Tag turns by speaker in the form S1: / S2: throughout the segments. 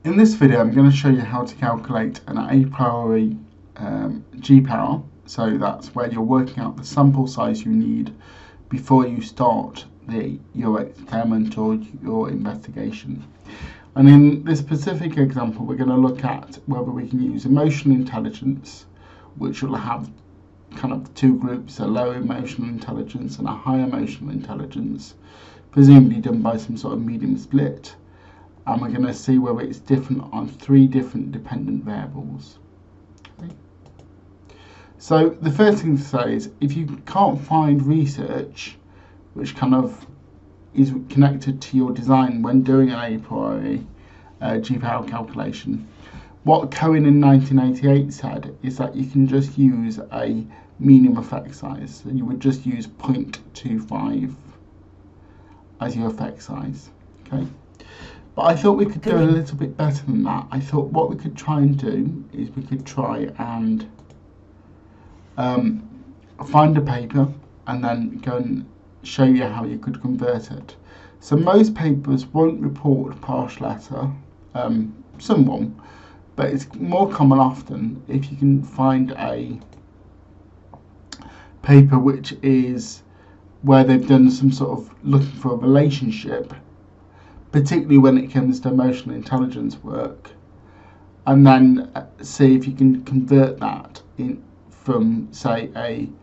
S1: In this video, I'm going to show you how to calculate an a priori G-power. So that's where you're working out the sample size you need before you start your experiment or your investigation. And in this specific example, we're going to look at whether we can use emotional intelligence, which will have kind of two groups, a low emotional intelligence and a high emotional intelligence, presumably done by some sort of medium split. And we're going to see whether it's different on three different dependent variables. Okay. So the first thing to say is if you can't find research which kind of is connected to your design when doing an a priori G-power calculation, what Cohen in 1988 said is that you can just use a medium effect size. So you would just use 0.25 as your effect size. Okay. But I thought we could do a little bit better than that. I thought what we could try and do is we could try and find a paper and then go and show you how you could convert it. So most papers won't report partial error, some won't, but it's more common often if you can find a paper which is where they've done some sort of looking for a relationship, particularly when it comes to emotional intelligence work, and then see if you can convert that in from, say, an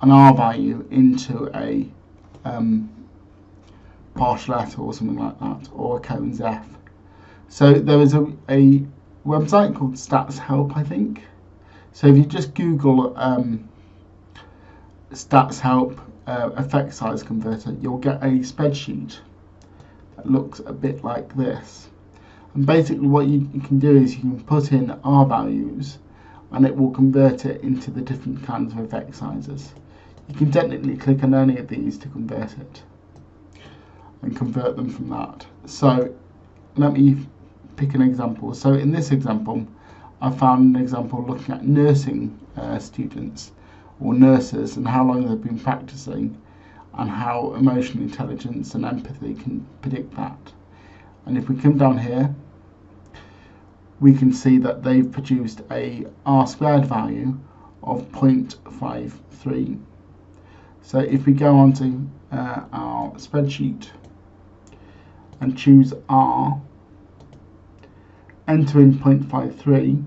S1: R value into a partial error or something like that, or a Cohen's F. So there is a website called Stats Help, I think. So if you just Google Stats Help effect size converter, you'll get a spreadsheet that looks a bit like this. And basically what you can do is you can put in R values and it will convert it into the different kinds of effect sizes. You can technically click on any of these to convert it and convert them from that. So let me pick an example. So in this example, I found an example looking at nursing students or nurses and how long they've been practicing and how emotional intelligence and empathy can predict that. And if we come down here, we can see that they've produced a R² value of 0.53. So if we go on to our spreadsheet and choose R, enter in 0.53,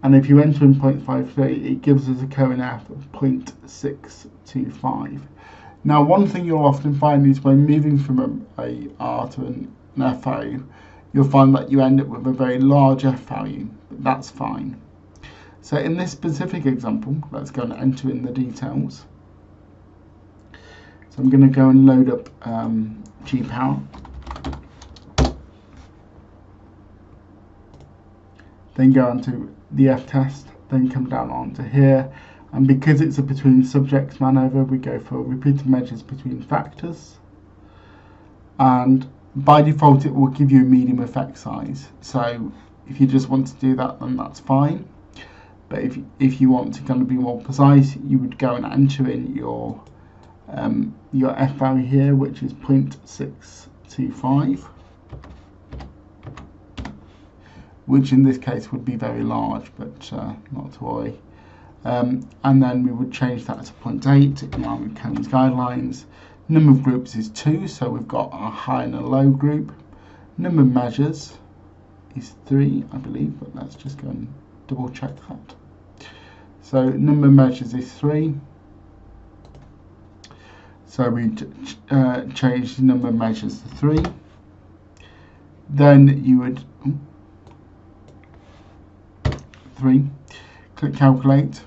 S1: and if you enter in 0.53, it gives us a Cohen F of 0.625. Now, one thing you'll often find is when moving from a R to an F value, you'll find that you end up with a very large F value, but that's fine. So in this specific example, let's go and enter in the details. So I'm going to go and load up G-power. Then go on to the F-test, then come down onto here, and because it's a between subjects manoeuvre, we go for repeated measures between factors, and by default it will give you a medium effect size. So if you just want to do that, then that's fine, but if you want to kind of be more precise, you would go and enter in your F value here, which is 0.625. which in this case would be very large, but not to worry. And then we would change that to 0.8 in line with Cohen's guidelines. Number of groups is 2, so we've got a high and a low group. Number of measures is 3, I believe, but let's just go and double check that. So number of measures is 3. So we change the number of measures to 3. Then you would 3, click calculate,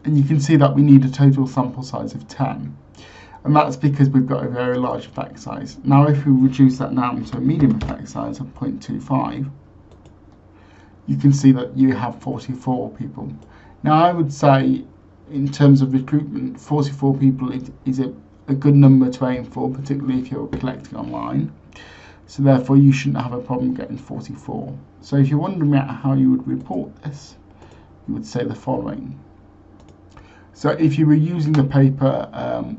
S1: and you can see that we need a total sample size of 10, and that's because we've got a very large effect size. Now if we reduce that down to a medium effect size of 0.25, you can see that you have 44 people. Now I would say in terms of recruitment, 44 people is a good number to aim for, particularly if you're collecting online. So therefore you shouldn't have a problem getting 44. So if you're wondering how you would report this, you would say the following. So if you were using the paper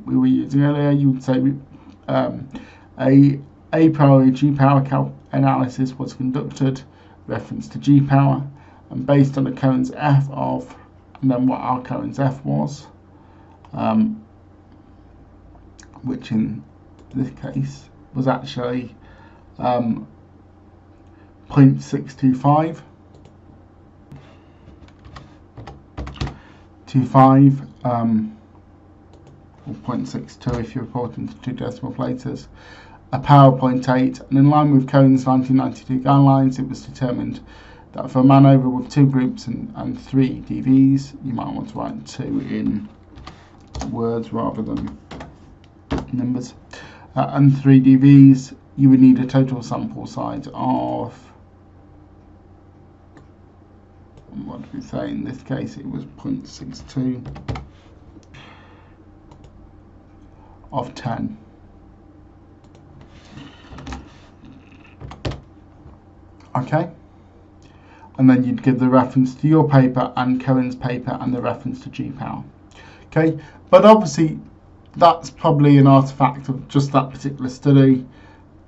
S1: we were using earlier, you would say a priori G-power analysis was conducted, reference to G power, and based on a Cohen's F of, and then what our Cohen's F was, which in this case was actually 0.625 or 0.62 if you're reporting to 2 decimal places, a power of 0.8, and in line with Cohen's 1992 guidelines, it was determined that for a manoeuvre with 2 groups and 3 DVs, you might want to write 2 in words rather than numbers, and 3 DVs, you would need a total sample size of, what did we say, in this case it was 0.62 of 10. Okay, and then you'd give the reference to your paper and Cohen's paper and the reference to G power. Okay, but obviously that's probably an artifact of just that particular study,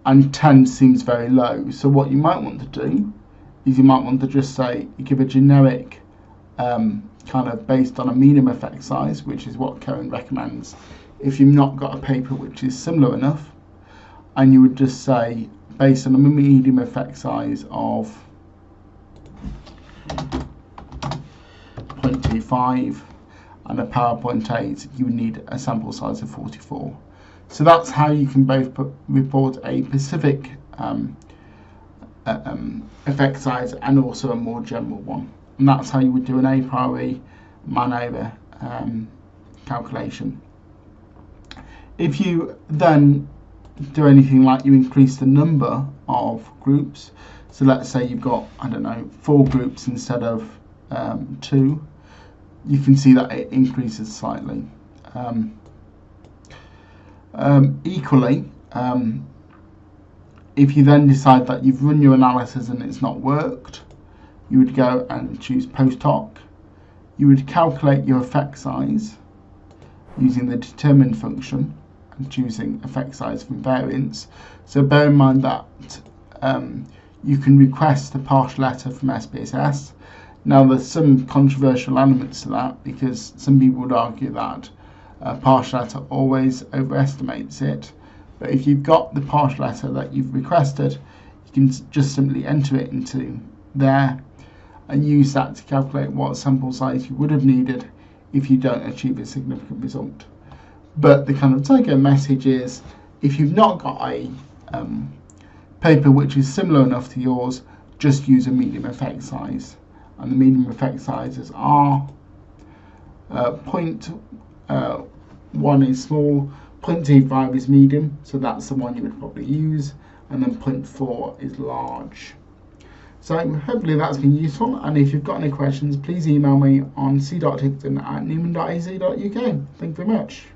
S1: and 10 seems very low. So what you might want to do is you might want to just say, you give a generic kind of based on a medium effect size, which is what Cohen recommends if you've not got a paper which is similar enough, and you would just say based on a medium effect size of 0.25 and a power of 0.8, you would need a sample size of 44. So that's how you can both report a specific effect size and also a more general one. And that's how you would do an a priori manoeuvre calculation. If you then do anything like you increase the number of groups, so let's say you've got, I don't know, 4 groups instead of 2, you can see that it increases slightly. Equally, if you then decide that you've run your analysis and it's not worked, you would go and choose post hoc. You would calculate your effect size using the determine function and choosing effect size from variance. So bear in mind that you can request a partial letter from SPSS. Now there's some controversial elements to that, because some people would argue that partial letter always overestimates it, but if you've got the partial letter that you've requested, you can just simply enter it into there and use that to calculate what sample size you would have needed if you don't achieve a significant result. But the kind of take-home message is, if you've not got a paper which is similar enough to yours, just use a medium effect size, and the medium effect sizes are 0.1 is small, 0.25 is medium, so that's the one you would probably use, and then 0.4 is large. So hopefully that's been useful, and if you've got any questions, please email me on c.tigton@newman.az.uk. Thank you very much.